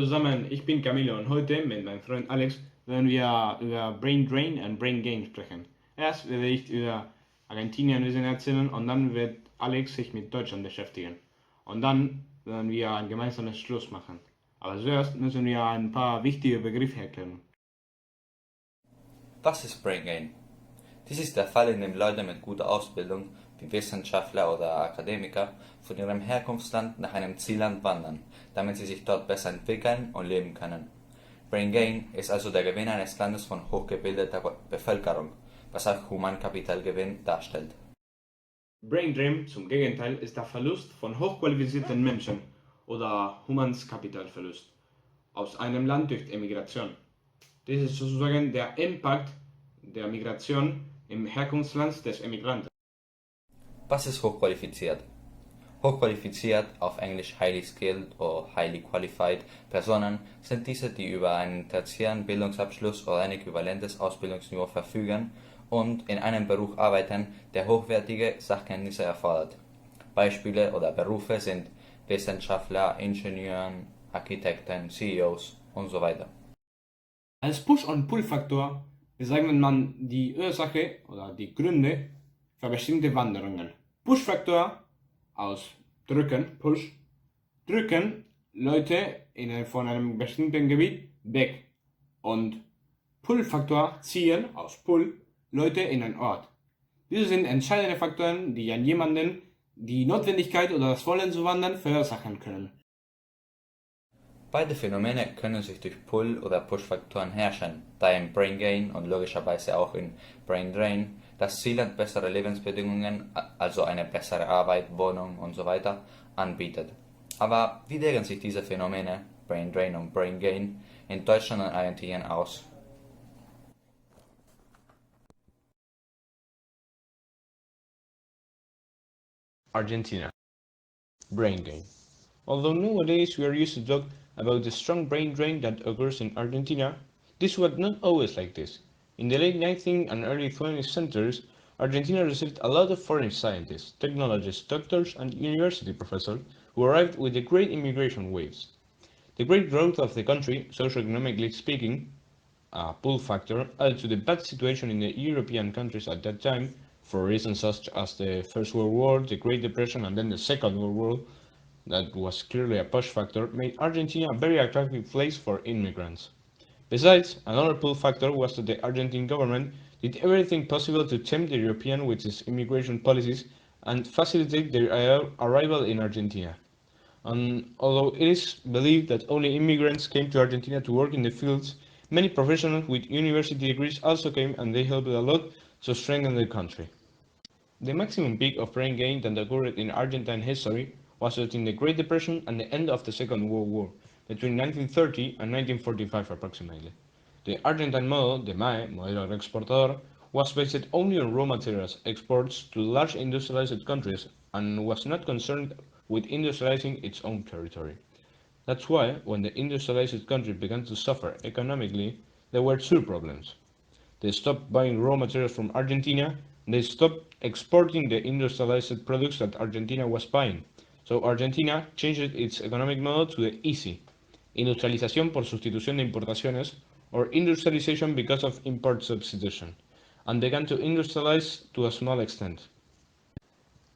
Hallo zusammen, ich bin Camilo und heute mit meinem Freund Alex werden wir über Brain Drain und Brain Gain sprechen. Erst werde ich über Argentinien ein bisschen erzählen und dann wird Alex sich mit Deutschland beschäftigen. Und dann werden wir ein gemeinsames Schluss machen. Aber zuerst müssen wir ein paar wichtige Begriffe erklären. Was ist Brain Gain? Dies ist der Fall, in dem Leute mit guter Ausbildung, wie Wissenschaftler oder Akademiker, von ihrem Herkunftsland nach einem Zielland wandern, damit sie sich dort besser entwickeln und leben können. Brain Gain ist also der Gewinn eines Landes von hochgebildeter Bevölkerung, was auch Humankapitalgewinn darstellt. Brain Drain zum Gegenteil ist der Verlust von hochqualifizierten Menschen oder Humankapitalverlust aus einem Land durch Emigration. Dies ist sozusagen der Impact der Migration im Herkunftsland des Emigranten. Was ist hochqualifiziert? Hochqualifiziert, auf Englisch highly skilled oder highly qualified Personen, sind diese, die über einen tertiären Bildungsabschluss oder ein äquivalentes Ausbildungsniveau verfügen und in einem Beruf arbeiten, der hochwertige Sachkenntnisse erfordert. Beispiele oder Berufe sind Wissenschaftler, Ingenieuren, Architekten, CEOs und so weiter. Als Push- und Pull-Faktor bezeichnet man die Ursache oder die Gründe für bestimmte Wanderungen. Push-Faktor aus drücken, Push, drücken Leute von einem bestimmten Gebiet weg und Pull-Faktor ziehen aus Pull Leute in einen Ort. Diese sind entscheidende Faktoren, die an jemanden die Notwendigkeit oder das Wollen zu wandern verursachen können. Beide Phänomene können sich durch Pull- oder Push-Faktoren herrschen, da im Brain Gain und logischerweise auch in Brain Drain das Zielland bessere Lebensbedingungen, also eine bessere Arbeit, Wohnung und so weiter, anbietet. Aber wie wirken sich diese Phänomene, Brain Drain und Brain Gain, in Deutschland und Argentinien aus? Argentina. Brain gain. Although nowadays we are used to talk about the strong brain drain that occurs in Argentina, this was not always like this. In the late 19th and early 20th centuries, Argentina received a lot of foreign scientists, technologists, doctors, and university professors who arrived with the great immigration waves. The great growth of the country, socioeconomically speaking, a pull factor, added to the bad situation in the European countries at that time, for reasons such as the First World War, the Great Depression, and then the Second World War, that was clearly a push factor, made Argentina a very attractive place for immigrants. Besides, another pull factor was that the Argentine government did everything possible to tempt the European with its immigration policies and facilitate their arrival in Argentina. And although it is believed that only immigrants came to Argentina to work in the fields, many professionals with university degrees also came and they helped a lot to strengthen the country. The maximum peak of brain gain that occurred in Argentine history was during the Great Depression and the end of the Second World War, between 1930 and 1945 approximately. The Argentine model, the MAE, Modelo Agroexportador, was based only on raw materials exports to large industrialized countries and was not concerned with industrializing its own territory. That's why, when the industrialized country began to suffer economically, there were two problems. They stopped buying raw materials from Argentina, and they stopped exporting the industrialized products that Argentina was buying. So Argentina changed its economic model to the easy, industrialización por sustitución de importaciones, or industrialization because of import substitution, and began to industrialize to a small extent.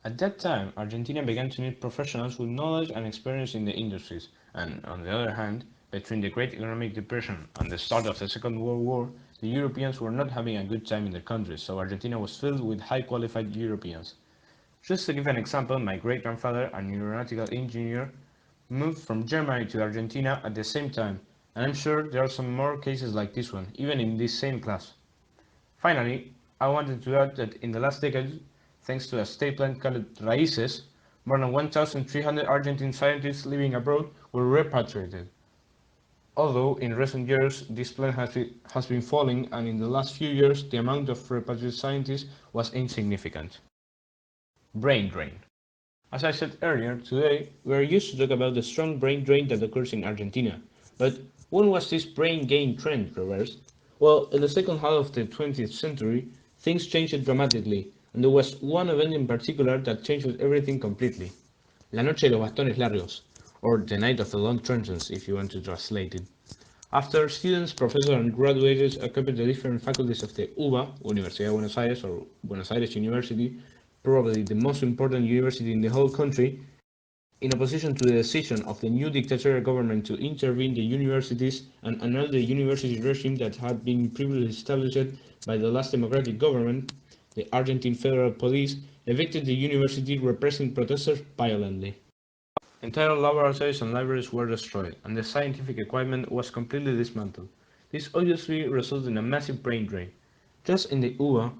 At that time, Argentina began to need professionals with knowledge and experience in the industries, and on the other hand, between the Great Economic Depression and the start of the Second World War, the Europeans were not having a good time in their countries, so Argentina was filled with high-qualified Europeans. Just to give an example, my great-grandfather, an aeronautical engineer, moved from Germany to Argentina at the same time, and I'm sure there are some more cases like this one, even in this same class. Finally, I wanted to add that in the last decade, thanks to a state plan called Raíces, more than 1,300 Argentine scientists living abroad were repatriated. Although in recent years this plan has been falling, and in the last few years the amount of repatriated scientists was insignificant. Brain drain. As I said earlier, today we are used to talk about the strong brain drain that occurs in Argentina. But when was this brain gain trend reversed? Well, in the second half of the 20th century, things changed dramatically, and there was one event in particular that changed everything completely. La Noche de los Bastones Largos, or the night of the long sentence if you want to translate it. After students, professors, and graduates occupied the different faculties of the UBA, Universidad de Buenos Aires, or Buenos Aires University, probably the most important university in the whole country, in opposition to the decision of the new dictatorial government to intervene the universities and annul the university regime that had been previously established by the last democratic government, the Argentine Federal Police evicted the university, repressing protesters violently. Entire laboratories and libraries were destroyed, and the scientific equipment was completely dismantled. This obviously resulted in a massive brain drain. Just in the UBA,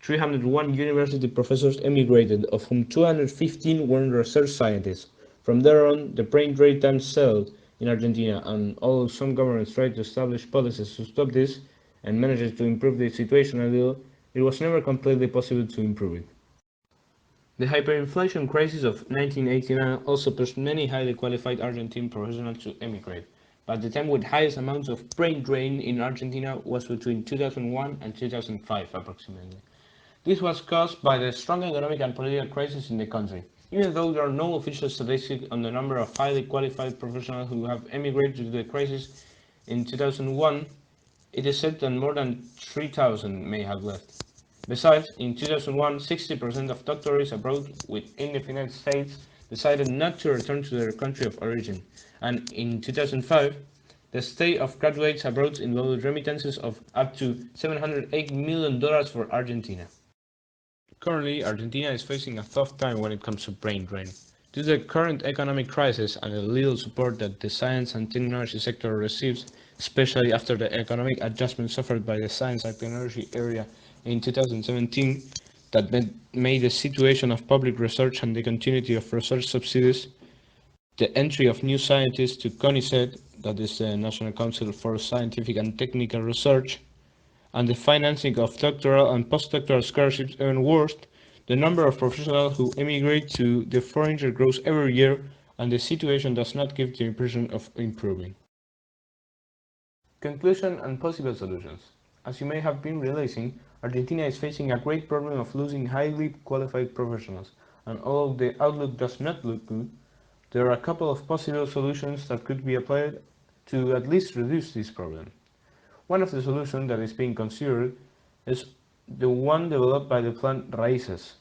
301 university professors emigrated, of whom 215 were research scientists. From there on, the brain drain time settled in Argentina, and although some governments tried to establish policies to stop this and managed to improve the situation a little, it was never completely possible to improve it. The hyperinflation crisis of 1989 also pushed many highly qualified Argentine professionals to emigrate, but the time with highest amounts of brain drain in Argentina was between 2001 and 2005 approximately. This was caused by the strong economic and political crisis in the country. Even though there are no official statistics on the number of highly qualified professionals who have emigrated due to the crisis in 2001, it is said that more than 3,000 may have left. Besides, in 2001, 60% of doctorates abroad within the United States decided not to return to their country of origin, and in 2005, the state of graduates abroad involved remittances of up to $708 million for Argentina. Currently, Argentina is facing a tough time when it comes to brain drain. Due to the current economic crisis and the little support that the science and technology sector receives, especially after the economic adjustment suffered by the science and technology area in 2017, that made the situation of public research and the continuity of research subsidies, the entry of new scientists to CONICET, that is the National Council for Scientific and Technical Research, and the financing of doctoral and postdoctoral scholarships even worse, the number of professionals who emigrate to the foreign grows every year, and the situation does not give the impression of improving. Conclusion and possible solutions. As you may have been realizing, Argentina is facing a great problem of losing highly qualified professionals, and although the outlook does not look good, there are a couple of possible solutions that could be applied to at least reduce this problem. One of the solutions that is being considered is the one developed by the plan Raíces,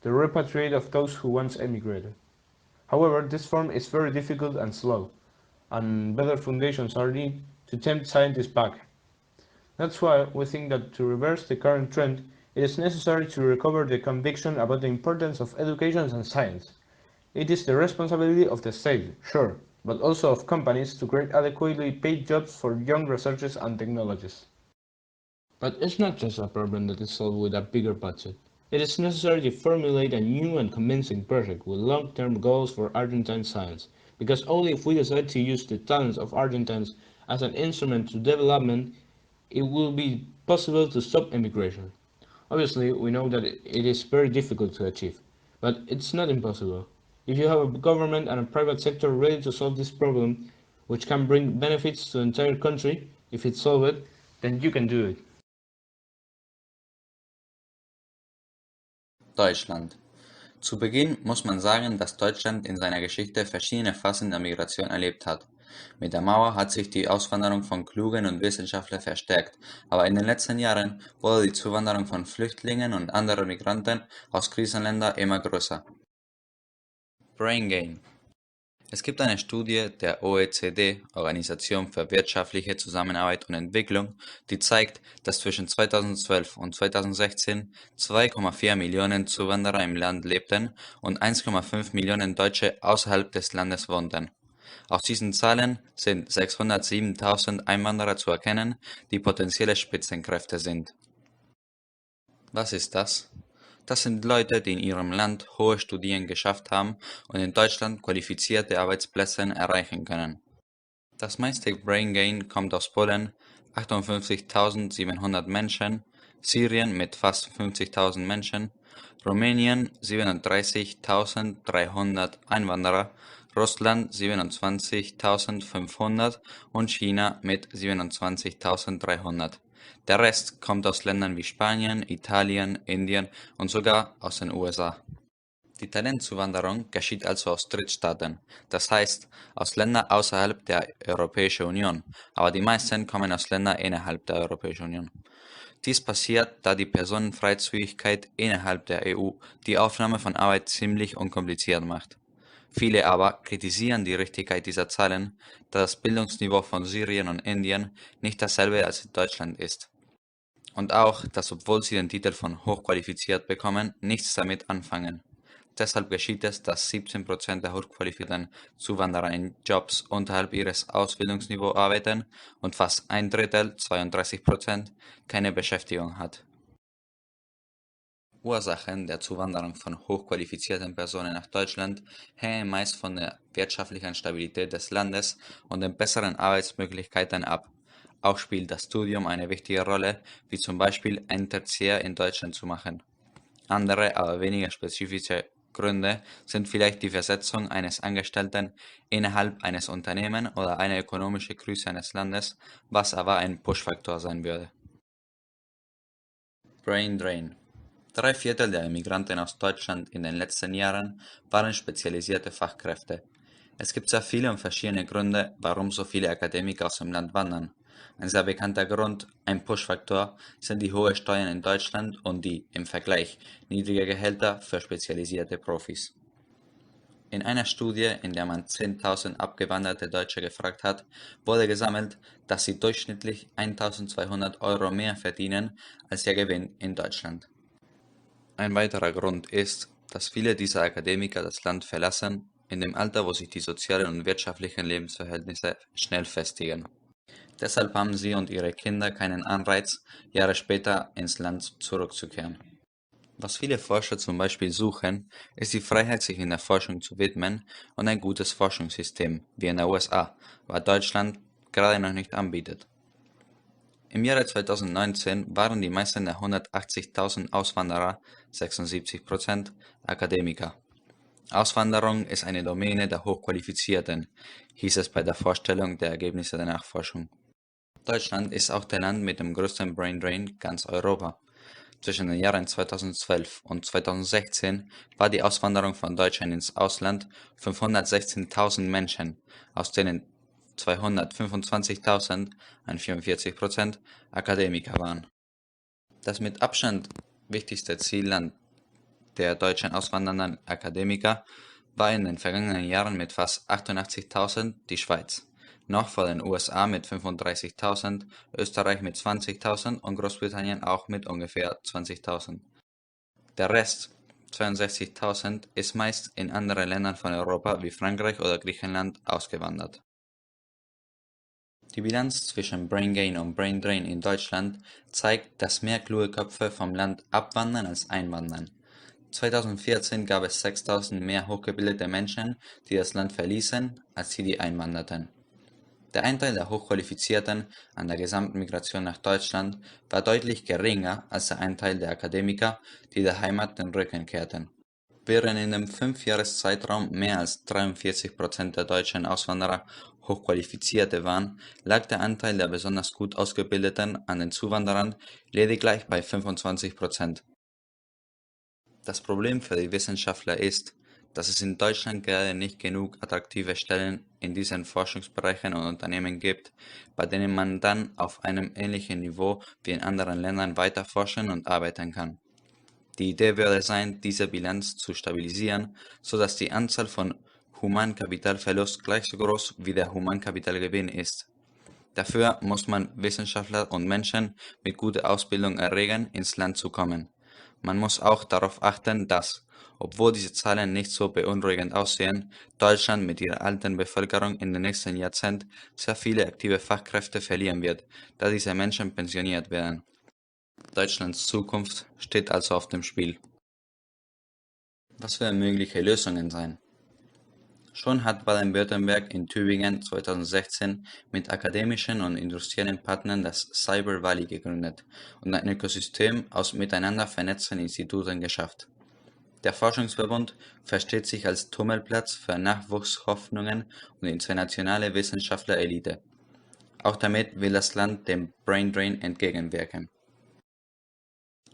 the repatriate of those who once emigrated. However, this form is very difficult and slow, and better foundations are needed to tempt scientists back. That's why we think that to reverse the current trend, it is necessary to recover the conviction about the importance of education and science. It is the responsibility of the state, sure, but also of companies to create adequately paid jobs for young researchers and technologists. But it's not just a problem that is solved with a bigger budget. It is necessary to formulate a new and convincing project with long-term goals for Argentine science, because only if we decide to use the talents of Argentines as an instrument to development, it will be possible to stop immigration. Obviously, we know that it is very difficult to achieve, but it's not impossible. If you have a government and a private sector ready to solve this problem, which can bring benefits to the entire country, if it's solved, then you can do it. Deutschland. Zu Beginn muss man sagen, dass Deutschland in seiner Geschichte verschiedene Phasen der Migration erlebt hat. Mit der Mauer hat sich die Auswanderung von Klugen und Wissenschaftlern verstärkt, aber in den letzten Jahren wurde die Zuwanderung von Flüchtlingen und anderen Migranten aus Krisenländern immer größer. Brain Gain. Es gibt eine Studie der OECD, Organisation für wirtschaftliche Zusammenarbeit und Entwicklung, die zeigt, dass zwischen 2012 und 2016 2,4 Millionen Zuwanderer im Land lebten und 1,5 Millionen Deutsche außerhalb des Landes wohnten. Aus diesen Zahlen sind 607.000 Einwanderer zu erkennen, die potenzielle Spitzenkräfte sind. Was ist das? Das sind Leute, die in ihrem Land hohe Studien geschafft haben und in Deutschland qualifizierte Arbeitsplätze erreichen können. Das meiste Brain Gain kommt aus Polen, 58.700 Menschen, Syrien mit fast 50.000 Menschen, Rumänien 37.300 Einwanderer, Russland 27.500 und China mit 27.300. Der Rest kommt aus Ländern wie Spanien, Italien, Indien und sogar aus den USA. Die Talentzuwanderung geschieht also aus Drittstaaten, das heißt aus Ländern außerhalb der Europäischen Union, aber die meisten kommen aus Ländern innerhalb der Europäischen Union. Dies passiert, da die Personenfreizügigkeit innerhalb der EU die Aufnahme von Arbeit ziemlich unkompliziert macht. Viele aber kritisieren die Richtigkeit dieser Zahlen, da das Bildungsniveau von Syrien und Indien nicht dasselbe als in Deutschland ist. Und auch, dass obwohl sie den Titel von hochqualifiziert bekommen, nichts damit anfangen. Deshalb geschieht es, dass 17% der hochqualifizierten Zuwanderer in Jobs unterhalb ihres Ausbildungsniveaus arbeiten und fast ein Drittel, 32%, keine Beschäftigung hat. Ursachen der Zuwanderung von hochqualifizierten Personen nach Deutschland hängen meist von der wirtschaftlichen Stabilität des Landes und den besseren Arbeitsmöglichkeiten ab. Auch spielt das Studium eine wichtige Rolle, wie zum Beispiel ein Tertiär in Deutschland zu machen. Andere, aber weniger spezifische Gründe sind vielleicht die Versetzung eines Angestellten innerhalb eines Unternehmens oder eine ökonomische Krise eines Landes, was aber ein Push-Faktor sein würde. Brain Drain. 3/4 der Immigranten aus Deutschland in den letzten Jahren waren spezialisierte Fachkräfte. Es gibt sehr viele und verschiedene Gründe, warum so viele Akademiker aus dem Land wandern. Ein sehr bekannter Grund, ein Push-Faktor, sind die hohen Steuern in Deutschland und die, im Vergleich, niedrigen Gehälter für spezialisierte Profis. In einer Studie, in der man 10.000 abgewanderte Deutsche gefragt hat, wurde gesammelt, dass sie durchschnittlich 1.200 Euro mehr verdienen als ihr Gewinn in Deutschland. Ein weiterer Grund ist, dass viele dieser Akademiker das Land verlassen, in dem Alter, wo sich die sozialen und wirtschaftlichen Lebensverhältnisse schnell festigen. Deshalb haben sie und ihre Kinder keinen Anreiz, Jahre später ins Land zurückzukehren. Was viele Forscher zum Beispiel suchen, ist die Freiheit, sich in der Forschung zu widmen und ein gutes Forschungssystem, wie in den USA, was Deutschland gerade noch nicht anbietet. Im Jahre 2019 waren die meisten der 180.000 Auswanderer, 76%, Akademiker. Auswanderung ist eine Domäne der Hochqualifizierten, hieß es bei der Vorstellung der Ergebnisse der Nachforschung. Deutschland ist auch das Land mit dem größten Brain Drain ganz Europa. Zwischen den Jahren 2012 und 2016 war die Auswanderung von Deutschen ins Ausland 516.000 Menschen, aus denen 225.000, 44%, Akademiker waren. Das mit Abstand wichtigste Zielland der deutschen auswandernden Akademiker war in den vergangenen Jahren mit fast 88.000 die Schweiz, noch vor den USA mit 35.000, Österreich mit 20.000 und Großbritannien auch mit ungefähr 20.000. Der Rest, 62.000, ist meist in andere Länder von Europa wie Frankreich oder Griechenland ausgewandert. Die Bilanz zwischen Brain Gain und Brain Drain in Deutschland zeigt, dass mehr kluge Köpfe vom Land abwandern als einwandern. 2014 gab es 6.000 mehr hochgebildete Menschen, die das Land verließen, als die einwanderten. Der Anteil der Hochqualifizierten an der gesamten Migration nach Deutschland war deutlich geringer als der Anteil der Akademiker, die der Heimat den Rücken kehrten. Während in dem 5-Jahres-Zeitraum mehr als 43% der deutschen Auswanderer Hochqualifizierte waren, lag der Anteil der besonders gut Ausgebildeten an den Zuwanderern lediglich bei 25%. Das Problem für die Wissenschaftler ist, dass es in Deutschland gerade nicht genug attraktive Stellen in diesen Forschungsbereichen und Unternehmen gibt, bei denen man dann auf einem ähnlichen Niveau wie in anderen Ländern weiter forschen und arbeiten kann. Die Idee würde sein, diese Bilanz zu stabilisieren, sodass die Anzahl von Humankapitalverlust gleich so groß wie der Humankapitalgewinn ist. Dafür muss man Wissenschaftler und Menschen mit guter Ausbildung erregen, ins Land zu kommen. Man muss auch darauf achten, dass, obwohl diese Zahlen nicht so beunruhigend aussehen, Deutschland mit ihrer alten Bevölkerung in den nächsten Jahrzehnten sehr viele aktive Fachkräfte verlieren wird, da diese Menschen pensioniert werden. Deutschlands Zukunft steht also auf dem Spiel. Was werden mögliche Lösungen sein? Schon hat Baden-Württemberg in Tübingen 2016 mit akademischen und industriellen Partnern das Cyber Valley gegründet und ein Ökosystem aus miteinander vernetzten Instituten geschafft. Der Forschungsverbund versteht sich als Tummelplatz für Nachwuchshoffnungen und internationale Wissenschaftlerelite. Auch damit will das Land dem Brain Drain entgegenwirken.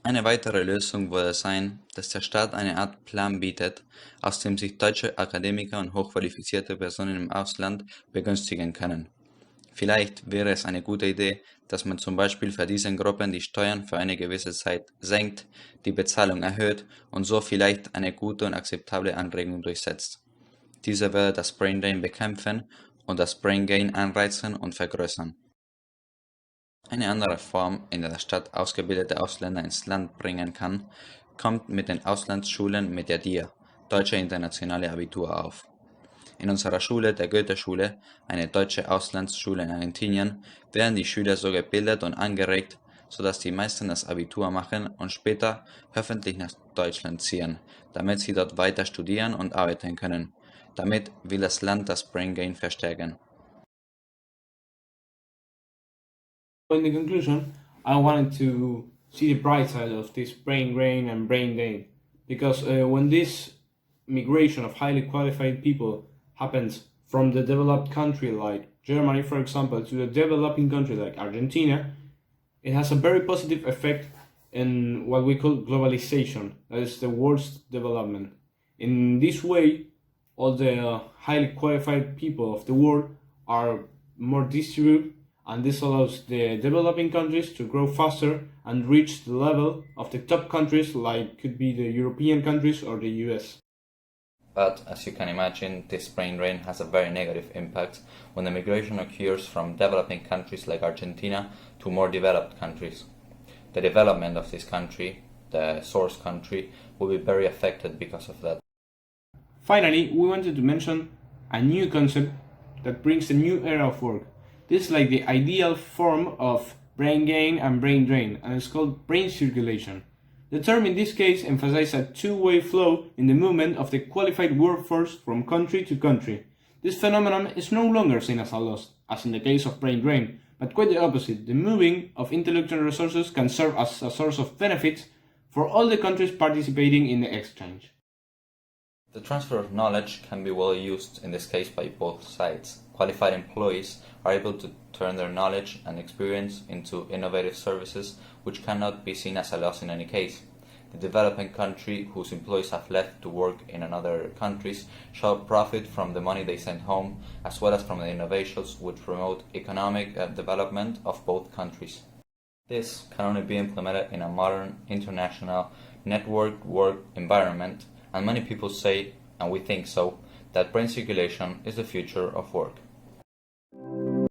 Eine weitere Lösung würde sein, dass der Staat eine Art Plan bietet, aus dem sich deutsche Akademiker und hochqualifizierte Personen im Ausland begünstigen können. Vielleicht wäre es eine gute Idee, dass man zum Beispiel für diese Gruppen die Steuern für eine gewisse Zeit senkt, die Bezahlung erhöht und so vielleicht eine gute und akzeptable Anregung durchsetzt. Diese würde das Brain Drain bekämpfen und das Brain Gain anreizen und vergrößern. Eine andere Form, in der der Staat ausgebildete Ausländer ins Land bringen kann, kommt mit den Auslandsschulen mit der DIA, Deutsche Internationale Abitur, auf. In unserer Schule, der Goethe-Schule, eine deutsche Auslandsschule in Argentinien, werden die Schüler so gebildet und angeregt, sodass die meisten das Abitur machen und später hoffentlich nach Deutschland ziehen, damit sie dort weiter studieren und arbeiten können. Damit will das Land das Brain Gain verstärken. In the conclusion, I wanted to see the bright side of this brain drain and brain gain, because when this migration of highly qualified people happens from the developed country like Germany, for example, to a developing country like Argentina, it has a very positive effect in what we call globalization, that is the world's development. In this way, all the highly qualified people of the world are more distributed, and this allows the developing countries to grow faster and reach the level of the top countries like could be the European countries or the US. But, as you can imagine, this brain drain has a very negative impact when the migration occurs from developing countries like Argentina to more developed countries. The development of this country, the source country, will be very affected because of that. Finally, we wanted to mention a new concept that brings a new era of work. This is like the ideal form of brain gain and brain drain, and it's called brain circulation. The term in this case emphasizes a two-way flow in the movement of the qualified workforce from country to country. This phenomenon is no longer seen as a loss, as in the case of brain drain, but quite the opposite. The moving of intellectual resources can serve as a source of benefits for all the countries participating in the exchange. The transfer of knowledge can be well used in this case by both sides. Qualified employees are able to turn their knowledge and experience into innovative services which cannot be seen as a loss in any case. The developing country whose employees have left to work in another countries shall profit from the money they send home, as well as from the innovations which promote economic development of both countries. This can only be implemented in a modern, international, networked work environment, and many people say, and we think so, that brain circulation is the future of work.